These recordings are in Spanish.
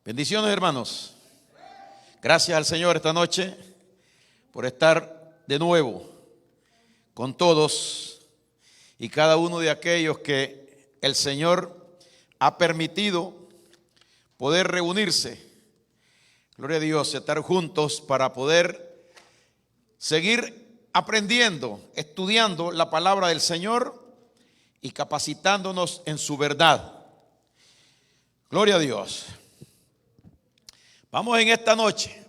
Bendiciones, hermanos. Gracias al Señor esta noche por estar de nuevo con todos y cada uno de aquellos que el Señor ha permitido poder reunirse. Gloria a Dios, estar juntos para poder seguir aprendiendo, estudiando la palabra del Señor y capacitándonos en su verdad. Gloria a Dios. Vamos en esta noche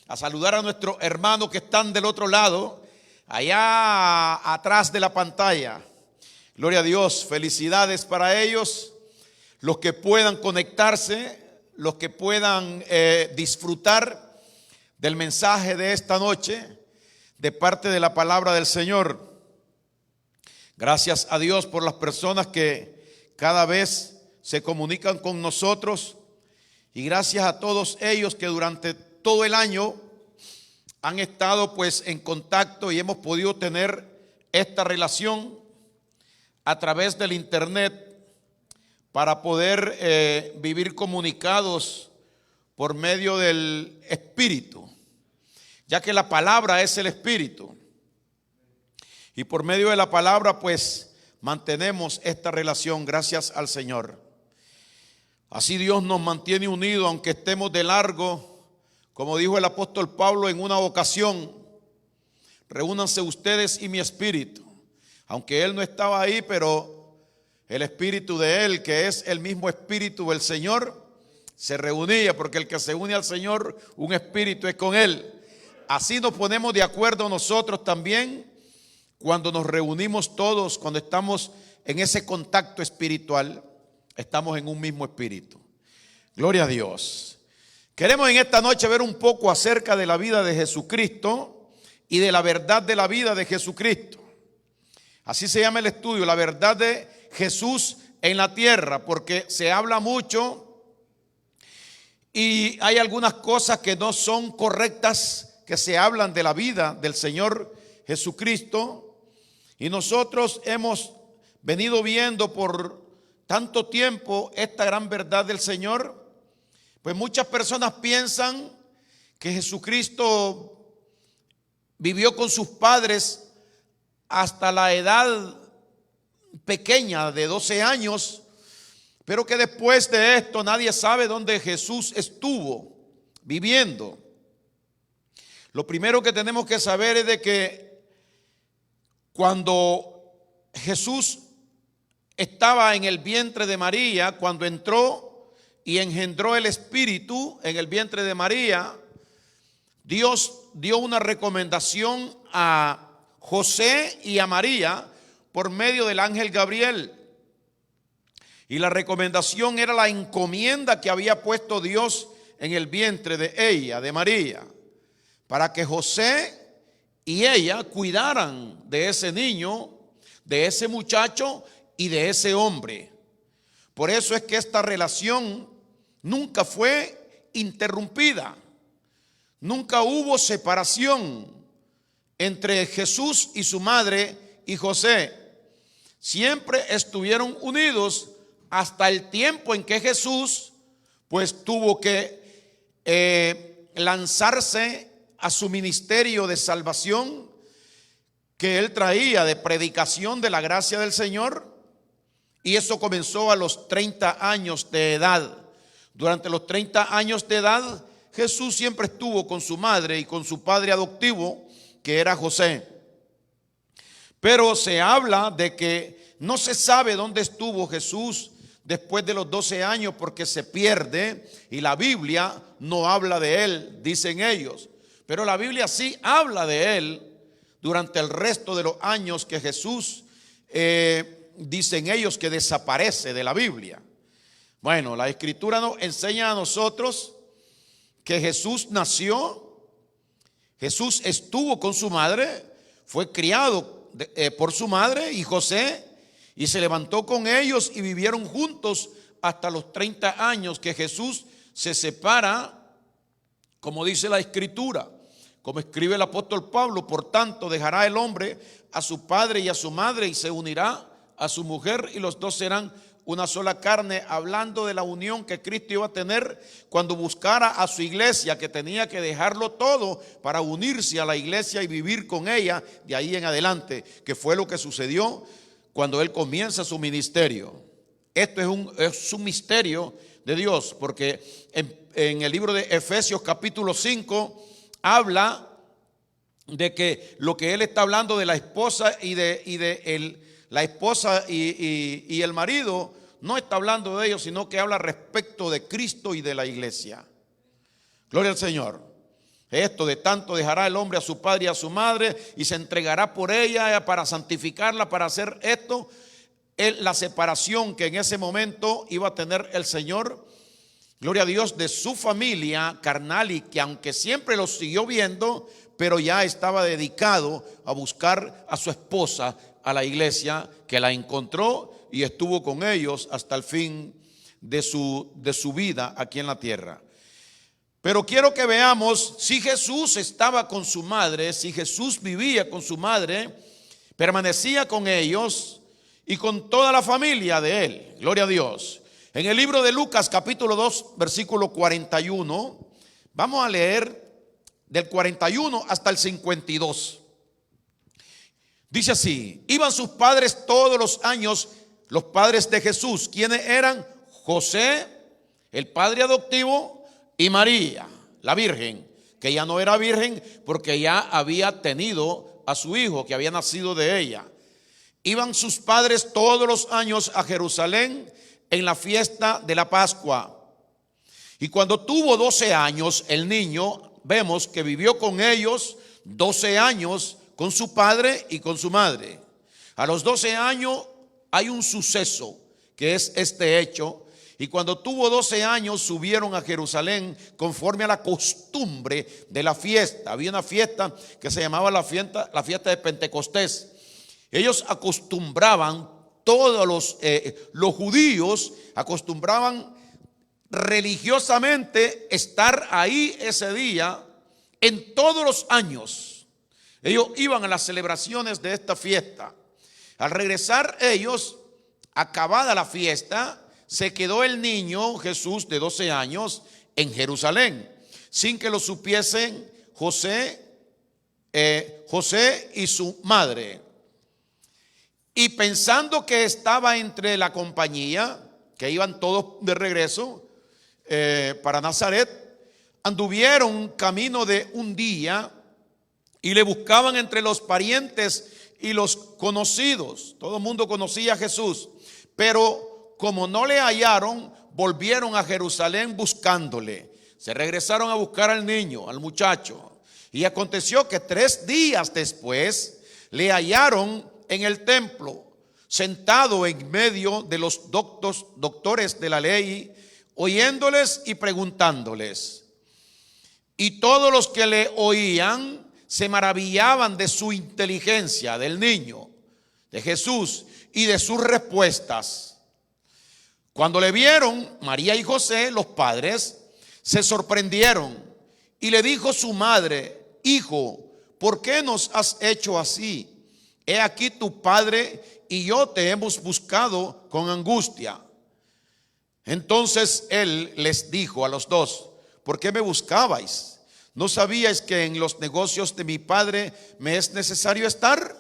a saludar a nuestros hermanos que están del otro lado, allá atrás de la pantalla. Gloria a Dios, felicidades para ellos, los que puedan conectarse, los que puedan disfrutar del mensaje de esta noche de parte de la palabra del Señor. Gracias a Dios por las personas que cada vez se comunican con nosotros. Y gracias a todos ellos que durante todo el año han estado pues en contacto y hemos podido tener esta relación a través del internet para poder vivir comunicados por medio del Espíritu, ya que la palabra es el Espíritu. Y por medio de la palabra pues mantenemos esta relación, gracias al Señor. Así Dios nos mantiene unidos aunque estemos de largo. Como dijo el apóstol Pablo en una ocasión: reúnanse ustedes y mi espíritu. Aunque él no estaba ahí, pero el espíritu de él, que es el mismo espíritu del Señor, se reunía, porque el que se une al Señor, un espíritu es con él. Así nos ponemos de acuerdo nosotros también cuando nos reunimos todos, cuando estamos en ese contacto espiritual. Estamos en un mismo espíritu. Gloria a Dios. Queremos en esta noche ver un poco acerca de la vida de Jesucristo y de la verdad de la vida de Jesucristo. Así se llama el estudio, la verdad de Jesús en la tierra, porque se habla mucho y hay algunas cosas que no son correctas que se hablan de la vida del Señor Jesucristo. Y nosotros hemos venido viendo por tanto tiempo esta gran verdad del Señor. Pues muchas personas piensan que Jesucristo vivió con sus padres hasta la edad pequeña de 12 años, pero que después de esto nadie sabe dónde Jesús estuvo viviendo. Lo primero que tenemos que saber es de que cuando Jesús estaba en el vientre de María, cuando entró y engendró el Espíritu en el vientre de María, Dios dio una recomendación a José y a María por medio del ángel Gabriel. Y la recomendación era la encomienda que había puesto Dios en el vientre de ella, de María, para que José y ella cuidaran de ese niño, de ese muchacho y de ese hombre. Por eso es que esta relación nunca fue interrumpida. Nunca hubo separación entre Jesús y su madre y José. Siempre estuvieron unidos hasta el tiempo en que Jesús pues tuvo que lanzarse a su ministerio de salvación que él traía, de predicación de la gracia del Señor. Y eso comenzó a los 30 años de edad. Durante los 30 años de edad, Jesús siempre estuvo con su madre y con su padre adoptivo, que era José. Pero se habla de que no se sabe dónde estuvo Jesús después de los 12 años, porque se pierde y la Biblia no habla de él, dicen ellos. Pero la Biblia sí habla de él durante el resto de los años que Jesús dicen ellos que desaparece de la Biblia. Bueno, la Escritura nos enseña a nosotros que Jesús nació, Jesús estuvo con su madre, fue criado por su madre y José, y se levantó con ellos y vivieron juntos hasta los 30 años que Jesús se separa, como dice la Escritura, como escribe el apóstol Pablo: por tanto dejará el hombre a su padre y a su madre y se unirá a su mujer y los dos serán una sola carne, hablando de la unión que Cristo iba a tener cuando buscara a su iglesia, que tenía que dejarlo todo para unirse a la iglesia y vivir con ella de ahí en adelante, que fue lo que sucedió cuando Él comienza su ministerio. Esto es un misterio de Dios, porque en el libro de Efesios capítulo 5 habla de que lo que Él está hablando de la esposa la esposa y el marido, no está hablando de ellos, sino que habla respecto de Cristo y de la iglesia. Gloria al Señor. Esto de tanto dejará el hombre a su padre y a su madre y se entregará por ella para santificarla, para hacer esto. La separación que en ese momento iba a tener el Señor, gloria a Dios, de su familia carnal, y que aunque siempre los siguió viendo, pero ya estaba dedicado a buscar a su esposa, a la iglesia, que la encontró y estuvo con ellos hasta el fin de su vida aquí en la tierra. Pero quiero que veamos, si Jesús estaba con su madre, si Jesús vivía con su madre, permanecía con ellos y con toda la familia de él, gloria a Dios. En el libro de Lucas capítulo 2 versículo 41, vamos a leer del 41 hasta el 52. Dice así: iban sus padres todos los años, los padres de Jesús, quienes eran José, el padre adoptivo, y María, la virgen, que ya no era virgen porque ya había tenido a su hijo que había nacido de ella. Iban sus padres todos los años a Jerusalén en la fiesta de la Pascua. Y cuando tuvo 12 años el niño, vemos que vivió con ellos 12 años con su padre y con su madre. A los 12 años hay un suceso que es este hecho. Y cuando tuvo 12 años subieron a Jerusalén conforme a la costumbre de la fiesta. Había una fiesta que se llamaba la fiesta de Pentecostés. Ellos acostumbraban, todos los judíos acostumbraban religiosamente estar ahí ese día en todos los años. Ellos iban a las celebraciones de esta fiesta. Al regresar ellos, acabada la fiesta, se quedó el niño Jesús de 12 años en Jerusalén, sin que lo supiesen José y su madre. Y pensando que estaba entre la compañía, que iban todos de regreso para Nazaret, anduvieron camino de un día y le buscaban entre los parientes y los conocidos. Todo el mundo conocía a Jesús, pero como no le hallaron, volvieron a Jerusalén buscándole. Se regresaron a buscar al niño, al muchacho. Y aconteció que 3 días después le hallaron en el templo, sentado en medio de los doctores de la ley, oyéndoles y preguntándoles. Y todos los que le oían se maravillaban de su inteligencia, del niño, de Jesús y de sus respuestas. Cuando le vieron, María y José, los padres, se sorprendieron y le dijo su madre: hijo, ¿por qué nos has hecho así? He aquí tu padre y yo te hemos buscado con angustia. Entonces él les dijo a los dos: ¿por qué me buscabais? ¿No sabíais que en los negocios de mi padre me es necesario estar?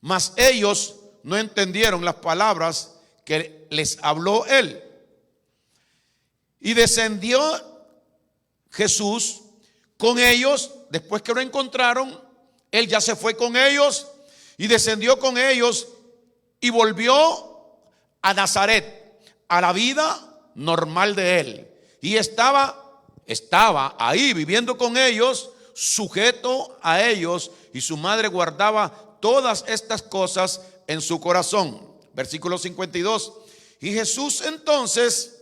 Mas ellos no entendieron las palabras que les habló él. Y descendió Jesús con ellos. Después que lo encontraron, él ya se fue con ellos y descendió con ellos y volvió a Nazaret, a la vida normal de él. Y estaba ahí viviendo con ellos, sujeto a ellos, y su madre guardaba todas estas cosas en su corazón. Versículo 52. Y Jesús entonces,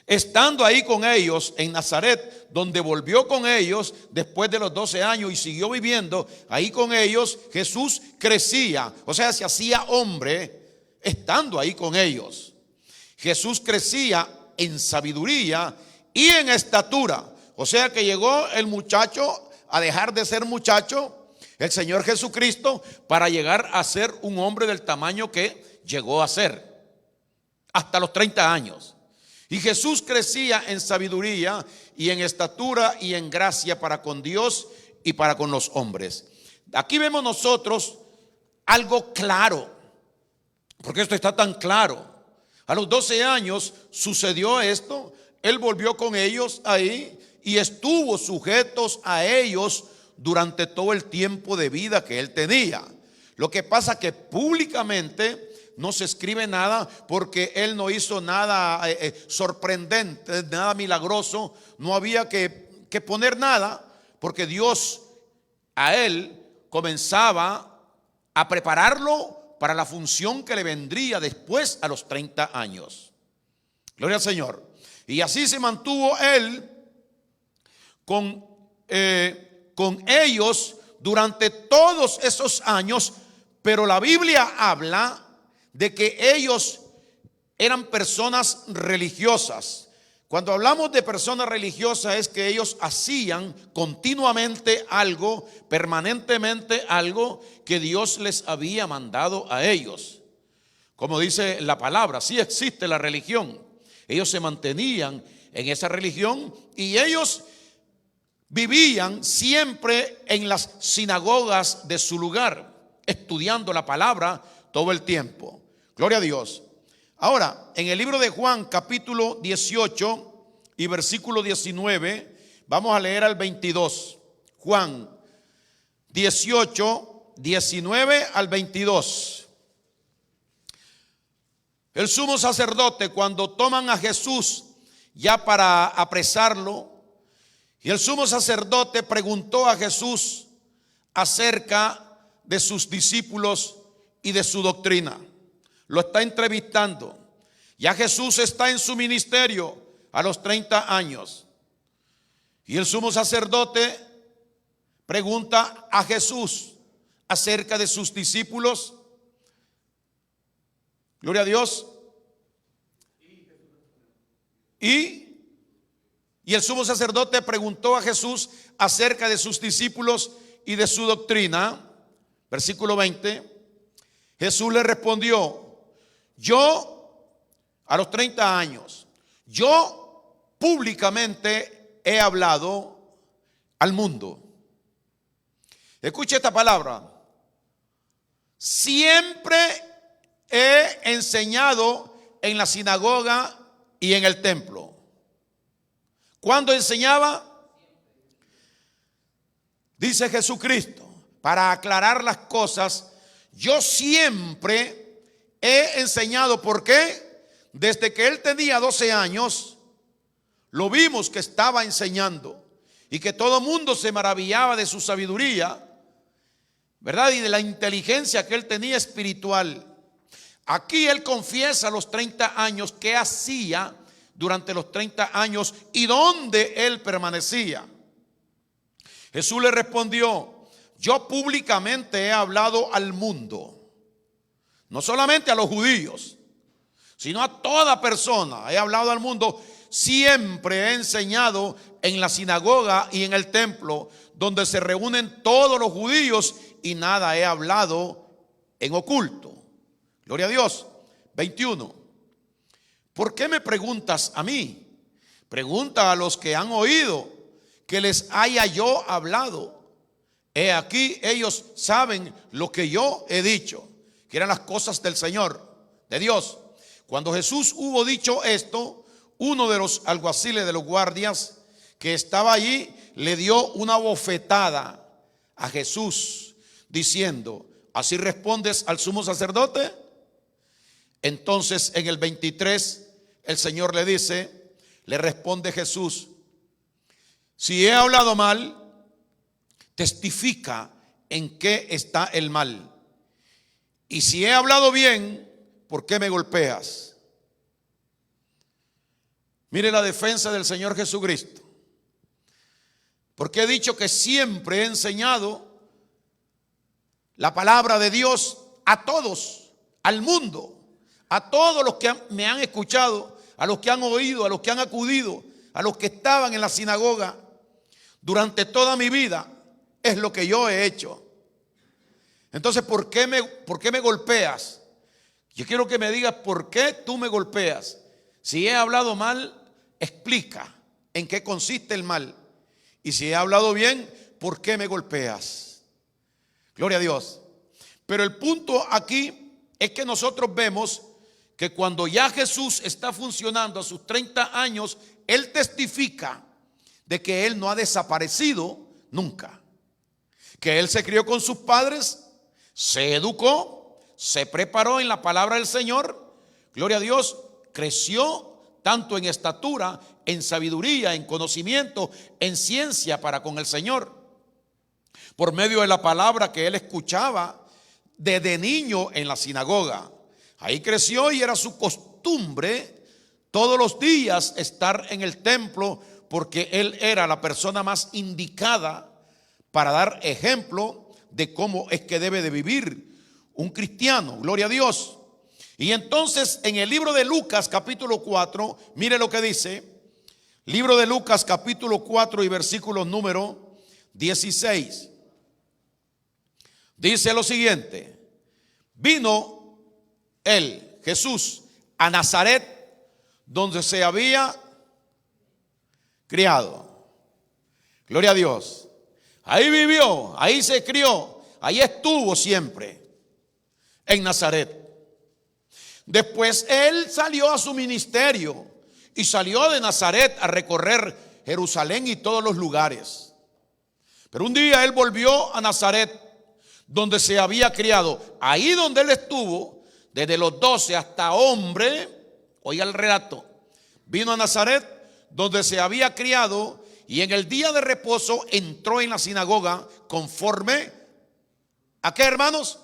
estando ahí con ellos en Nazaret, donde volvió con ellos después de los 12 años y siguió viviendo ahí con ellos, Jesús crecía, o sea, se hacía hombre estando ahí con ellos. Jesús crecía en sabiduría y en estatura, o sea que llegó el muchacho a dejar de ser muchacho, el Señor Jesucristo, para llegar a ser un hombre del tamaño que llegó a ser. hasta los 30 años. Y Jesús crecía en sabiduría y en estatura y en gracia para con Dios y para con los hombres. Aquí vemos nosotros algo claro, porque esto está tan claro. A los 12 años sucedió esto, él volvió con ellos ahí y estuvo sujetos a ellos durante todo el tiempo de vida que él tenía. Lo que pasa que públicamente no se escribe nada porque él no hizo nada sorprendente, nada milagroso. No había que poner nada porque Dios a él comenzaba a prepararlo para la función que le vendría después a los 30 años. Gloria al Señor. Y así se mantuvo él con ellos durante todos esos años. Pero la Biblia habla de que ellos eran personas religiosas. Cuando hablamos de personas religiosas es que ellos hacían continuamente algo, permanentemente algo que Dios les había mandado a ellos. Como dice la palabra, sí existe la religión. Ellos se mantenían en esa religión y ellos vivían siempre en las sinagogas de su lugar, estudiando la palabra todo el tiempo. Gloria a Dios. Ahora, en el libro de Juan, capítulo 18 y versículo 19, vamos a leer al 22. Juan 18, 19 al 22. El sumo sacerdote, cuando toman a Jesús ya para apresarlo, y el sumo sacerdote preguntó a Jesús acerca de sus discípulos y de su doctrina. Lo está entrevistando. Ya Jesús está en su ministerio a los 30 años. Y el sumo sacerdote pregunta a Jesús acerca de sus discípulos. Gloria a Dios. Y el sumo sacerdote preguntó a Jesús acerca de sus discípulos y de su doctrina. Versículo 20. Jesús le respondió: yo a los 30 años, yo públicamente he hablado al mundo. Escuche esta palabra. Siempre he enseñado en la sinagoga y en el templo. ¿Cuándo enseñaba? Dice Jesucristo, para aclarar las cosas, yo siempre he enseñado. ¿Por qué? Desde que él tenía 12 años, lo vimos que estaba enseñando y que todo mundo se maravillaba de su sabiduría, ¿verdad? Y de la inteligencia que él tenía espiritual. Aquí él confiesa a los 30 años qué hacía durante los 30 años y dónde él permanecía. Jesús le respondió: yo públicamente he hablado al mundo. No solamente a los judíos, sino a toda persona. He hablado al mundo. Siempre he enseñado en la sinagoga y en el templo, donde se reúnen todos los judíos, y nada he hablado en oculto. Gloria a Dios. 21. ¿Por qué me preguntas a mí? Pregunta a los que han oído que les haya yo hablado. He aquí, ellos saben lo que yo he dicho, que eran las cosas del Señor, de Dios. Cuando Jesús hubo dicho esto, uno de los alguaciles de los guardias que estaba allí le dio una bofetada a Jesús, diciendo: ¿así respondes al sumo sacerdote? Entonces en el 23 el Señor le dice, le responde Jesús: si he hablado mal, testifica en qué está el mal. Y si he hablado bien, ¿por qué me golpeas? Mire la defensa del Señor Jesucristo. Porque he dicho que siempre he enseñado la palabra de Dios a todos, al mundo, a todos los que me han escuchado, a los que han oído, a los que han acudido, a los que estaban en la sinagoga. Durante toda mi vida es lo que yo he hecho. Entonces, ¿por qué me golpeas? Yo quiero que me digas por qué tú me golpeas. Si he hablado mal, explica en qué consiste el mal. Y si he hablado bien, ¿por qué me golpeas? Gloria a Dios. Pero el punto aquí es que nosotros vemos que cuando ya Jesús está funcionando a sus 30 años, Él testifica de que Él no ha desaparecido nunca. Que Él se crió con sus padres, se educó, se preparó en la palabra del Señor. Gloria a Dios, creció tanto en estatura, en sabiduría, en conocimiento, en ciencia para con el Señor. Por medio de la palabra que Él escuchaba desde niño en la sinagoga. Ahí creció y era su costumbre todos los días estar en el templo, porque Él era la persona más indicada para dar ejemplo de cómo es que debe de vivir un cristiano. Gloria a Dios. Y entonces en el libro de Lucas capítulo 4, mire lo que dice. Libro de Lucas capítulo 4 y versículo número 16. Dice lo siguiente: vino él, Jesús, a Nazaret, donde se había criado. Gloria a Dios. Ahí vivió, ahí se crió, ahí estuvo siempre, en Nazaret. Después él salió a su ministerio y salió de Nazaret a recorrer Jerusalén y todos los lugares. Pero un día él volvió a Nazaret, donde se había criado. Ahí donde él estuvo, desde los 12 hasta hombre, oiga el relato, vino a Nazaret, donde se había criado, y en el día de reposo entró en la sinagoga conforme ¿a qué, hermanos?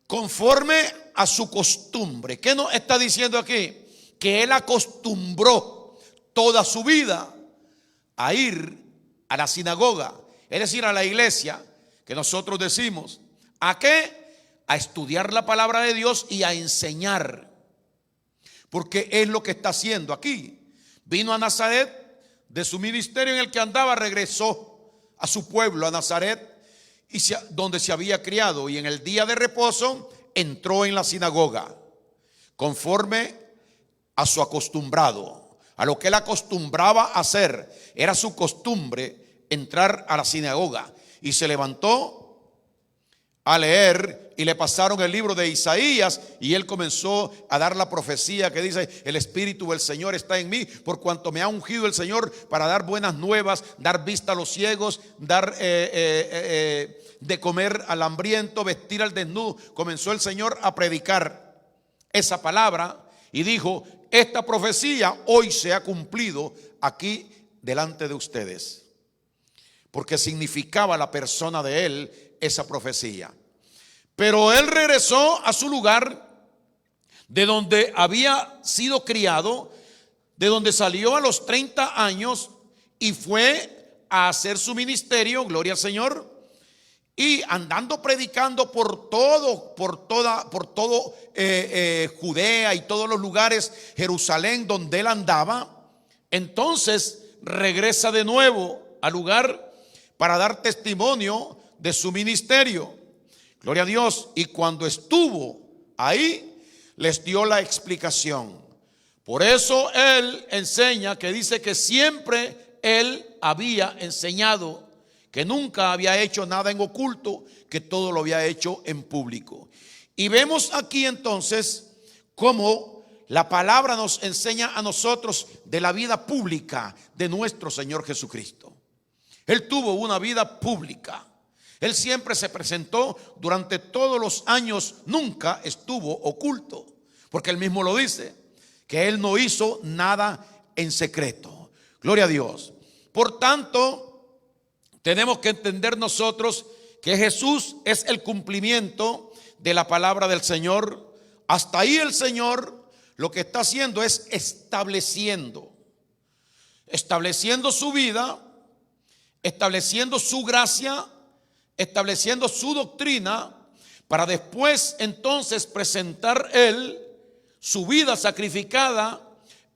Conforme a su costumbre. ¿Qué nos está diciendo aquí? Que él acostumbró toda su vida a ir a la sinagoga, es decir, a la iglesia, que nosotros decimos, ¿a qué? A estudiar la palabra de Dios y a enseñar. Porque es lo que está haciendo aquí. Vino a Nazaret, de su ministerio en el que andaba, regresó a su pueblo, a Nazaret, donde se había criado, y en el día de reposo entró en la sinagoga, conforme a su acostumbrado, a lo que él acostumbraba a hacer. Era su costumbre entrar a la sinagoga, y se levantó a leer, y le pasaron el libro de Isaías, y él comenzó a dar la profecía que dice: el Espíritu del Señor está en mí, por cuanto me ha ungido el Señor para dar buenas nuevas, dar vista a los ciegos, dar de comer al hambriento, vestir al desnudo. Comenzó el Señor a predicar esa palabra y dijo: esta profecía hoy se ha cumplido aquí delante de ustedes, porque significaba la persona de él esa profecía. Pero él regresó a su lugar de donde había sido criado, de donde salió a los 30 años y fue a hacer su ministerio, gloria al Señor, y andando predicando por todo Judea y todos los lugares, Jerusalén, donde él andaba. Entonces regresa de nuevo al lugar para dar testimonio de su ministerio. Gloria a Dios. Y cuando estuvo ahí, les dio la explicación. Por eso él enseña, que dice que siempre él había enseñado, que nunca había hecho nada en oculto, que todo lo había hecho en público. Y vemos aquí entonces cómo la palabra nos enseña a nosotros de la vida pública de nuestro Señor Jesucristo. Él tuvo una vida pública. Él siempre se presentó durante todos los años, nunca estuvo oculto, porque él mismo lo dice, que él no hizo nada en secreto. Gloria a Dios. Por tanto, tenemos que entender nosotros que Jesús es el cumplimiento de la palabra del Señor. Hasta ahí el Señor lo que está haciendo es estableciendo su vida, estableciendo su gracia, estableciendo su doctrina, para después entonces presentar él su vida sacrificada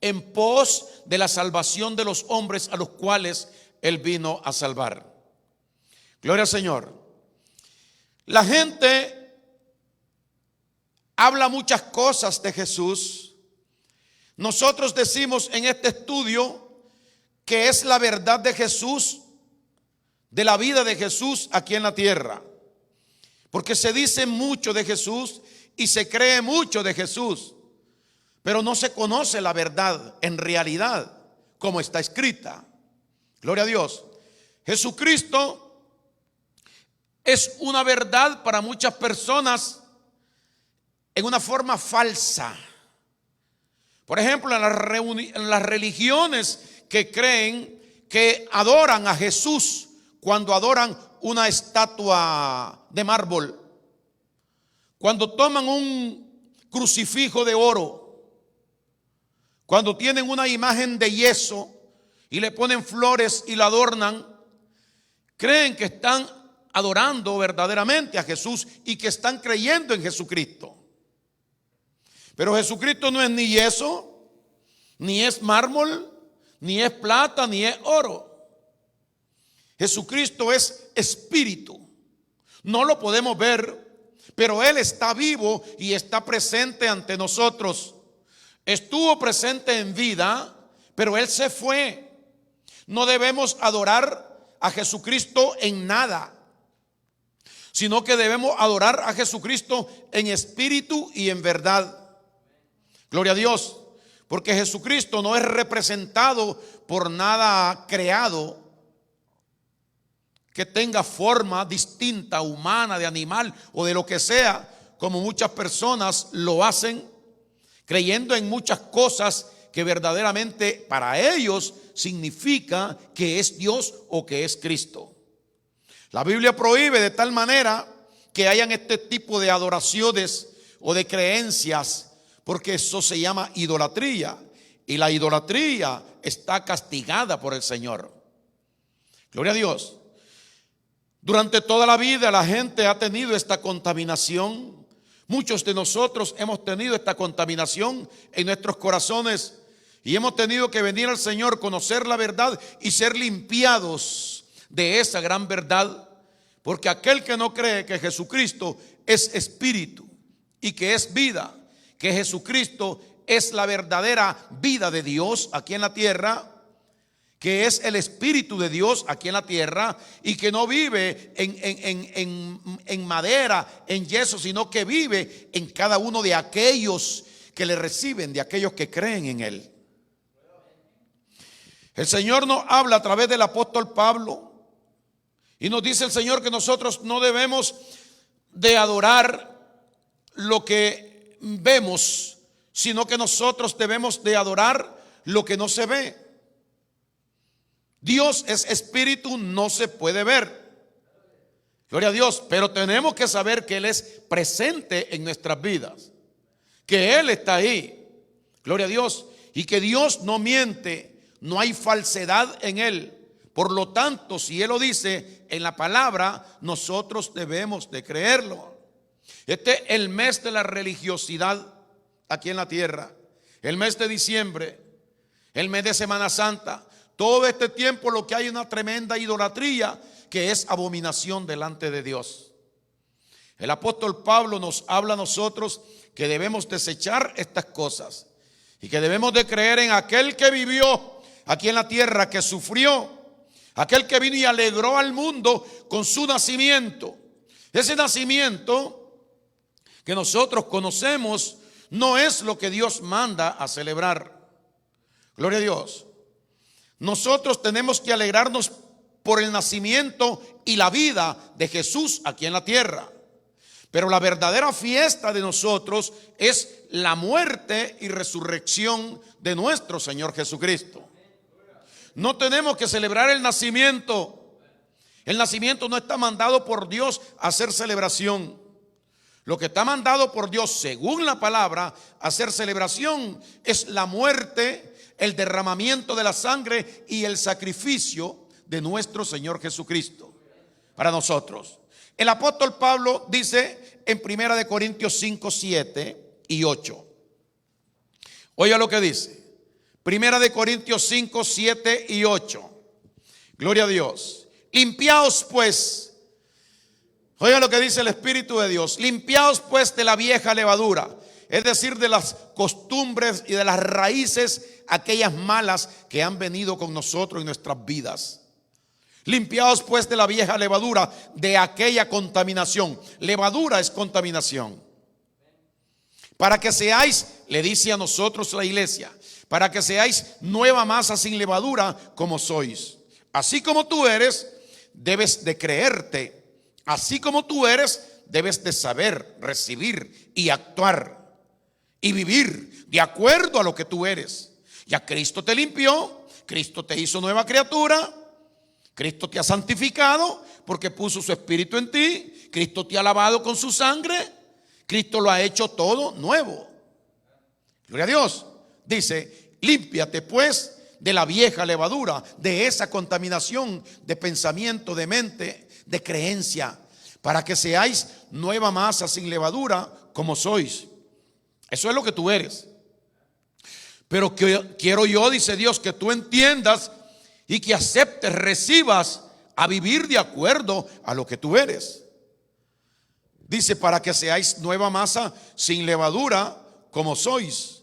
en pos de la salvación de los hombres a los cuales él vino a salvar. Gloria al Señor. La gente habla muchas cosas de Jesús. Nosotros decimos en este estudio que es la verdad de Jesús, de la vida de Jesús aquí en la tierra. Porque se dice mucho de Jesús y se cree mucho de Jesús, pero no se conoce la verdad en realidad como está escrita. Gloria a Dios. Jesucristo es una verdad para muchas personas en una forma falsa. Por ejemplo, en las religiones que creen que adoran a Jesús cuando adoran una estatua de mármol, cuando toman un crucifijo de oro, cuando tienen una imagen de yeso y le ponen flores y la adornan, creen que están adorando verdaderamente a Jesús y que están creyendo en Jesucristo. Pero Jesucristo no es ni yeso, ni es mármol, ni es plata, ni es oro. Jesucristo es espíritu. No lo podemos ver, pero Él está vivo y está presente ante nosotros. Estuvo presente en vida, pero Él se fue. No debemos adorar a Jesucristo en nada, sino que debemos adorar a Jesucristo en espíritu y en verdad. Gloria a Dios, porque Jesucristo no es representado por nada creado que tenga forma distinta, humana, de animal o de lo que sea, como muchas personas lo hacen, creyendo en muchas cosas que verdaderamente para ellos significa que es Dios o que es Cristo. La Biblia prohíbe de tal manera que hayan este tipo de adoraciones o de creencias, porque eso se llama idolatría, y la idolatría está castigada por el Señor. Gloria a Dios. Durante toda la vida la gente ha tenido esta contaminación. Muchos de nosotros hemos tenido esta contaminación en nuestros corazones y hemos tenido que venir al Señor, conocer la verdad y ser limpiados de esa gran verdad. Porque aquel que no cree que Jesucristo es espíritu y que es vida, que Jesucristo es la verdadera vida de Dios aquí en la tierra, que es el Espíritu de Dios aquí en la tierra y que no vive en madera, en yeso, sino que vive en cada uno de aquellos que le reciben, de aquellos que creen en Él. El Señor nos habla a través del apóstol Pablo y nos dice el Señor que nosotros no debemos de adorar lo que vemos, sino que nosotros debemos de adorar lo que no se ve. Dios es espíritu, no se puede ver. Gloria a Dios, pero tenemos que saber que Él es presente en nuestras vidas, que Él está ahí. Gloria a Dios, y que Dios no miente, no hay falsedad en Él. Por lo tanto, si Él lo dice en la palabra, nosotros debemos de creerlo. Este es el mes de la religiosidad aquí en la tierra, el mes de diciembre, el mes de Semana Santa. Todo este tiempo lo que hay es una tremenda idolatría que es abominación delante de Dios. El apóstol Pablo nos habla a nosotros que debemos desechar estas cosas y que debemos de creer en aquel que vivió aquí en la tierra, que sufrió, aquel que vino y alegró al mundo con su nacimiento. Ese nacimiento que nosotros conocemos no es lo que Dios manda a celebrar. Gloria a Dios. Nosotros tenemos que alegrarnos por el nacimiento y la vida de Jesús aquí en la tierra. Pero la verdadera fiesta de nosotros es la muerte y resurrección de nuestro Señor Jesucristo. No tenemos que celebrar el nacimiento. El nacimiento no está mandado por Dios a hacer celebración. Lo que está mandado por Dios, según la palabra, a hacer celebración es la muerte, el derramamiento de la sangre y el sacrificio de nuestro Señor Jesucristo para nosotros. El apóstol Pablo dice en 1 Corintios 5, 7 y 8. Oiga lo que dice. 1 Corintios 5, 7 y 8. Gloria a Dios. Limpiaos pues Oiga lo que dice el Espíritu de Dios. Limpiaos pues de la vieja levadura, es decir, de las costumbres y de las raíces, aquellas malas que han venido con nosotros en nuestras vidas. Limpiaos pues de la vieja levadura, de aquella contaminación. Levadura es contaminación. Para que seáis, le dice a nosotros la iglesia, para que seáis nueva masa sin levadura como sois. Así como tú eres, debes de creerte. Así como tú eres, debes de saber, recibir y actuar y vivir de acuerdo a lo que tú eres. Ya Cristo te limpió, Cristo te hizo nueva criatura, Cristo te ha santificado porque puso su Espíritu en ti, Cristo te ha lavado con su sangre, Cristo lo ha hecho todo nuevo. Gloria a Dios. Dice, límpiate pues de la vieja levadura, de esa contaminación de pensamiento, de mente, de creencia, para que seáis nueva masa sin levadura como sois. Eso es lo que tú eres. Pero quiero yo, dice Dios, que tú entiendas y que aceptes, recibas a vivir de acuerdo a lo que tú eres. Dice, para que seáis nueva masa sin levadura como sois.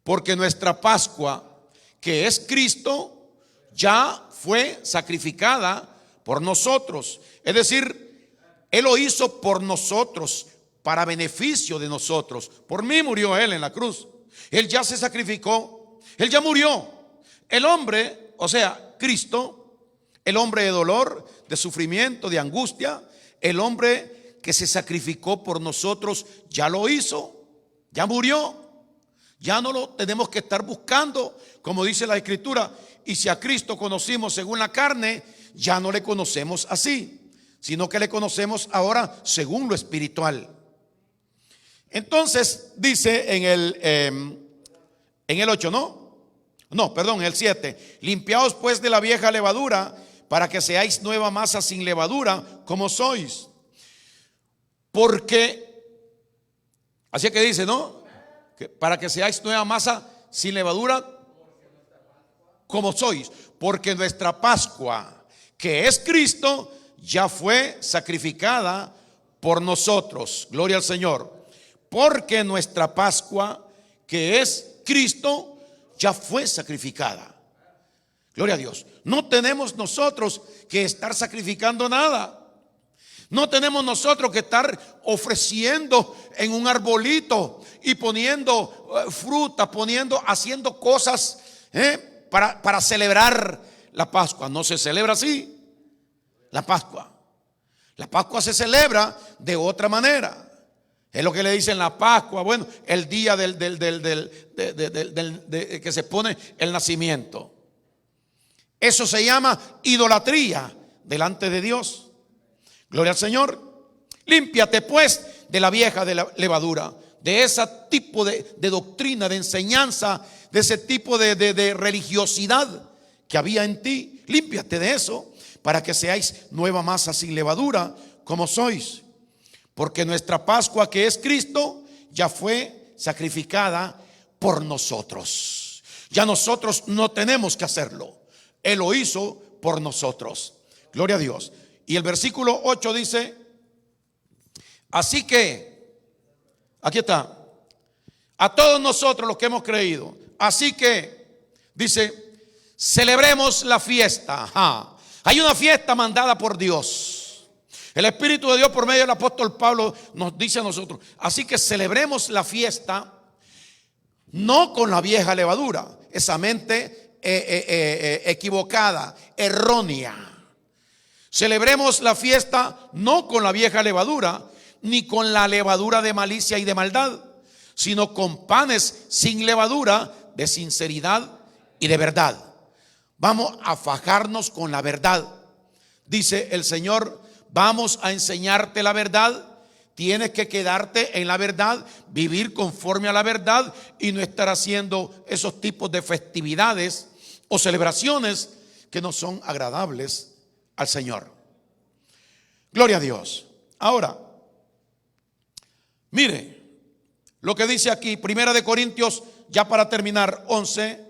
Porque nuestra Pascua, que es Cristo, ya fue sacrificada por nosotros. Es decir, Él lo hizo por nosotros, para beneficio de nosotros. Por mí murió Él en la cruz. Él ya se sacrificó, Él ya murió. El hombre, o sea, Cristo, el hombre de dolor, de sufrimiento, de angustia, el hombre que se sacrificó por nosotros, ya lo hizo, ya murió. Ya no lo tenemos que estar buscando, como dice la Escritura. Y si a Cristo conocimos según la carne, ya no le conocemos así, sino que le conocemos ahora según lo espiritual. Entonces dice en el 8, en el 7, limpiaos pues de la vieja levadura, para que seáis nueva masa sin levadura como sois. Porque, así que dice, para que seáis nueva masa sin levadura como sois. Porque nuestra Pascua, que es Cristo, ya fue sacrificada por nosotros. Gloria al Señor. Porque nuestra Pascua, que es Cristo, ya fue sacrificada. Gloria a Dios. No tenemos nosotros que estar sacrificando nada. No tenemos nosotros que estar ofreciendo en un arbolito y poniendo fruta, haciendo cosas para celebrar la Pascua. No se celebra así la Pascua. La Pascua se celebra de otra manera. Es lo que le dicen la Pascua. Bueno, el día que se pone el nacimiento. Eso se llama idolatría delante de Dios. Gloria al Señor. Límpiate pues de la vieja levadura, de ese tipo de doctrina, de enseñanza, de ese tipo de religiosidad que había en ti. Límpiate de eso, para que seáis nueva masa sin levadura como sois. Porque nuestra Pascua, que es Cristo, ya fue sacrificada por nosotros. Ya nosotros no tenemos que hacerlo. Él lo hizo por nosotros. Gloria a Dios. Y el versículo 8 dice, así que, aquí está, a todos nosotros los que hemos creído, así que, dice, celebremos la fiesta. Ajá. Hay una fiesta mandada por Dios. El Espíritu de Dios por medio del apóstol Pablo nos dice a nosotros, así que celebremos la fiesta, no con la vieja levadura, esa mente equivocada, errónea. Celebremos la fiesta no con la vieja levadura, ni con la levadura de malicia y de maldad, sino con panes sin levadura, de sinceridad y de verdad. Vamos a fajarnos con la verdad. Dice el Señor, vamos a enseñarte la verdad. Tienes que quedarte en la verdad, vivir conforme a la verdad y no estar haciendo esos tipos de festividades o celebraciones que no son agradables al Señor. Gloria a Dios. Ahora, mire lo que dice aquí, Primera de Corintios, ya para terminar, 11.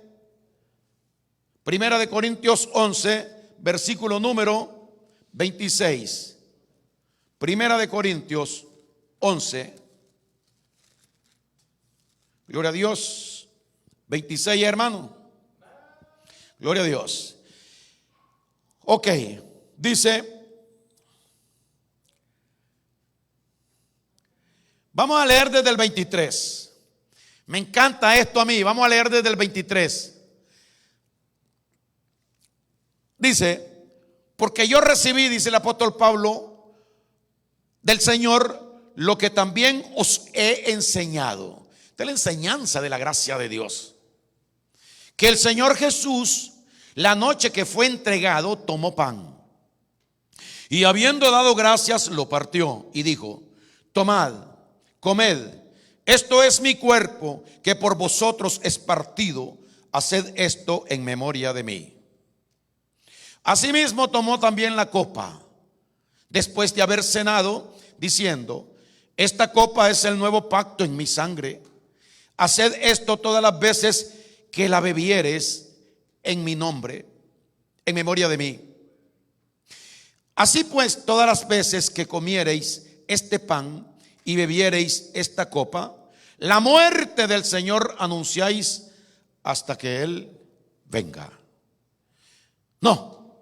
Primera de Corintios 11, versículo número 26. Primera de Corintios 11. Gloria a Dios. 26, hermano. Gloria a Dios. Ok, dice, vamos a leer desde el 23. Me encanta esto a mí. Vamos a leer desde el 23. Dice, porque yo recibí, dice el apóstol Pablo, del Señor lo que también os he enseñado. Esta es la enseñanza de la gracia de Dios. Que el Señor Jesús, la noche que fue entregado, tomó pan. Y habiendo dado gracias, lo partió y dijo, tomad, comed, esto es mi cuerpo que por vosotros es partido, haced esto en memoria de mí. Asimismo tomó también la copa, después de haber cenado, diciendo, esta copa es el nuevo pacto en mi sangre. Haced esto todas las veces que la bebiereis en mi nombre, en memoria de mí. Así pues, todas las veces que comiereis este pan y bebiereis esta copa, la muerte del Señor anunciáis hasta que Él venga. No,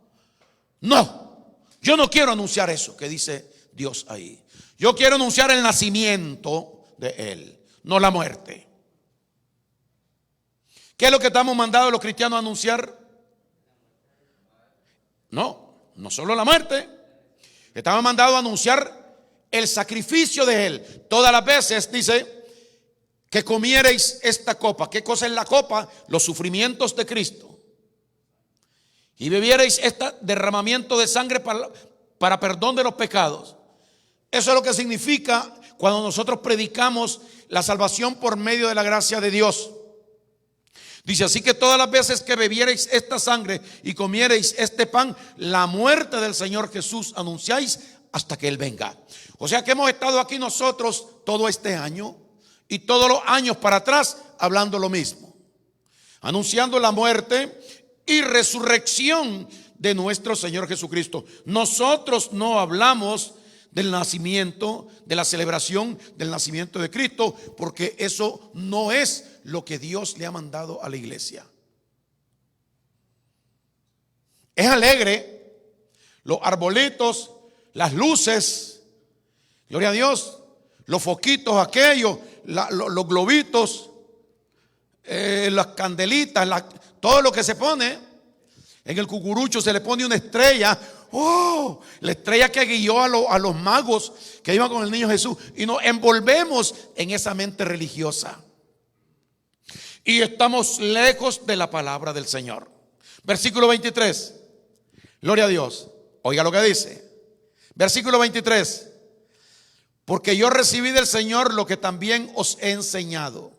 yo no quiero anunciar eso que dice Dios ahí. Yo quiero anunciar el nacimiento de Él, no la muerte. ¿Qué es lo que estamos mandados los cristianos a anunciar? No solo la muerte. Estamos mandados a anunciar el sacrificio de Él. Todas las veces dice que comiereis esta copa. ¿Qué cosa es la copa? Los sufrimientos de Cristo. Y bebiereis este derramamiento de sangre para perdón de los pecados. Eso es lo que significa cuando nosotros predicamos la salvación por medio de la gracia de Dios. Dice, así que todas las veces que bebiereis esta sangre y comiereis este pan, la muerte del Señor Jesús anunciáis hasta que Él venga. O sea que hemos estado aquí nosotros todo este año y todos los años para atrás hablando lo mismo, anunciando la muerte y resurrección de nuestro Señor Jesucristo. Nosotros no hablamos del nacimiento, de la celebración del nacimiento de Cristo, porque eso no es lo que Dios le ha mandado a la iglesia. Es alegre, los arbolitos, las luces, gloria a Dios, los foquitos aquellos, los globitos, las candelitas, todo lo que se pone. En el cucurucho se le pone una estrella. Oh, la estrella que guió a los magos que iban con el niño Jesús. Y nos envolvemos en esa mente religiosa. Y estamos lejos de la palabra del Señor. Versículo 23. Gloria a Dios. Oiga lo que dice. Versículo 23. Porque yo recibí del Señor lo que también os he enseñado.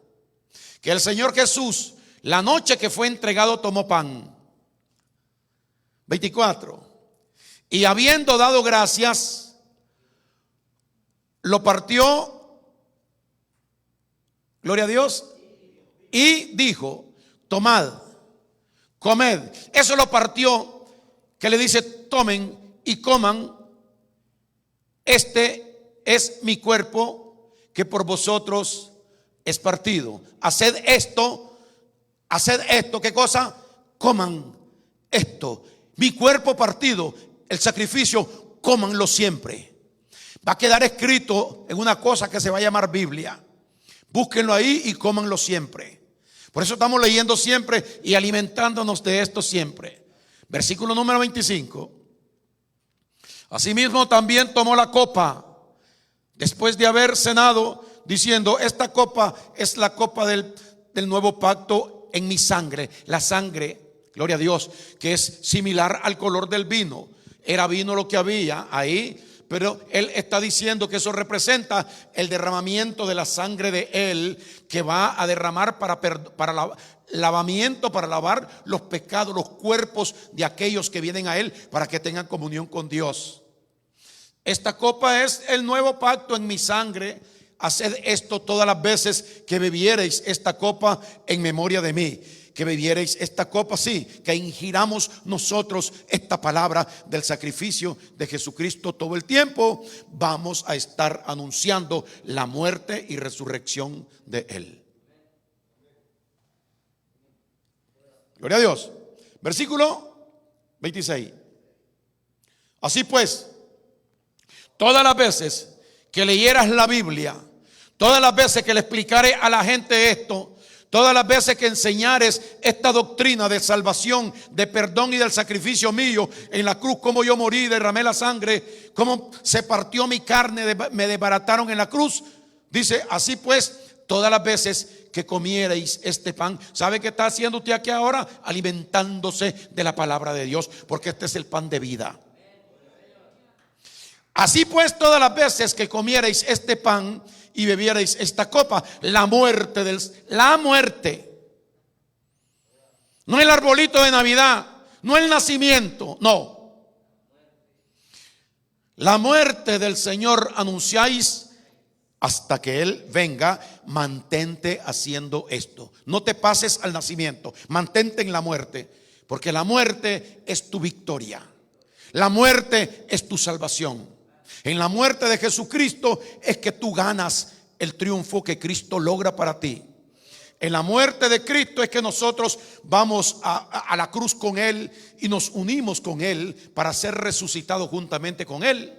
Que el Señor Jesús, la noche que fue entregado, tomó pan. 24. Y habiendo dado gracias, lo partió, gloria a Dios, y dijo, tomad, comed. Eso lo partió, que le dice, tomen y coman, este es mi cuerpo que por vosotros es partido. Haced esto, ¿qué cosa? Coman esto. Mi cuerpo partido, el sacrificio, cómanlo siempre. Va a quedar escrito en una cosa que se va a llamar Biblia. Búsquenlo ahí y cómanlo siempre. Por eso estamos leyendo siempre y alimentándonos de esto siempre. Versículo número 25. Asimismo también tomó la copa después de haber cenado, diciendo, esta copa es la copa del nuevo pacto en mi sangre. La sangre, gloria a Dios, que es similar al color del vino. Era vino lo que había ahí, pero él está diciendo que eso representa el derramamiento de la sangre de Él, que va a derramar para lavamiento, para lavar los pecados, los cuerpos de aquellos que vienen a Él, para que tengan comunión con Dios. Esta copa es el nuevo pacto en mi sangre. Haced esto todas las veces que bebiereis esta copa en memoria de mí. que bebierais esta copa, sí, que ingiramos nosotros esta palabra del sacrificio de Jesucristo todo el tiempo, vamos a estar anunciando la muerte y resurrección de Él. Gloria a Dios. Versículo 26. Así pues, todas las veces que leyeras la Biblia, todas las veces que le explicaré a la gente esto, todas las veces que enseñares esta doctrina de salvación, de perdón y del sacrificio mío en la cruz, cómo yo morí, derramé la sangre, cómo se partió mi carne, me desbarataron en la cruz, dice, así pues, todas las veces que comierais este pan. ¿Sabe qué está haciendo usted aquí ahora? Alimentándose de la palabra de Dios, porque este es el pan de vida. Así pues, todas las veces que comierais este pan y bebierais esta copa, la muerte, no el arbolito de Navidad, no el nacimiento, no, la muerte del Señor anunciáis hasta que Él venga. Mantente haciendo esto, no te pases al nacimiento, mantente en la muerte, porque la muerte es tu victoria, la muerte es tu salvación. En la muerte de Jesucristo es que tú ganas el triunfo que Cristo logra para ti. En la muerte de Cristo es que nosotros vamos a la cruz con Él y nos unimos con Él para ser resucitados juntamente con Él.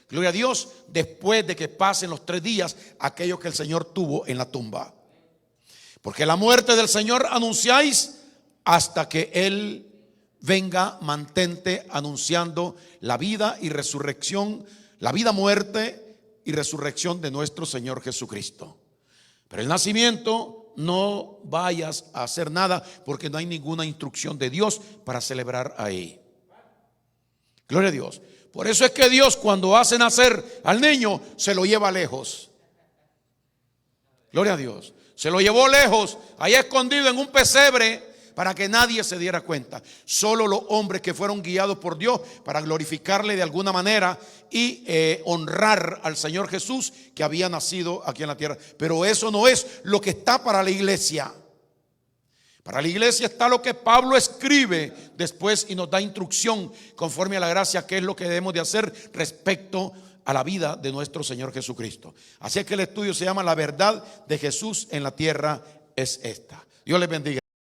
Gloria a Dios, después de que pasen los 3 días aquello que el Señor tuvo en la tumba. Porque la muerte del Señor anunciáis hasta que Él venga. Mantente anunciando la vida y resurrección, la vida, muerte y resurrección de nuestro Señor Jesucristo. Pero el nacimiento, no vayas a hacer nada, porque no hay ninguna instrucción de Dios para celebrar ahí. Gloria a Dios. Por eso es que Dios, cuando hace nacer al niño, se lo lleva lejos. Gloria a Dios. Se lo llevó lejos, ahí escondido en un pesebre, para que nadie se diera cuenta. Solo los hombres que fueron guiados por Dios para glorificarle de alguna manera y honrar al Señor Jesús, que había nacido aquí en la tierra. Pero eso no es lo que está para la iglesia. Para la iglesia está lo que Pablo escribe después y nos da instrucción conforme a la gracia, qué es lo que debemos de hacer respecto a la vida de nuestro Señor Jesucristo. Así es que el estudio se llama La verdad de Jesús en la tierra es esta. Dios les bendiga.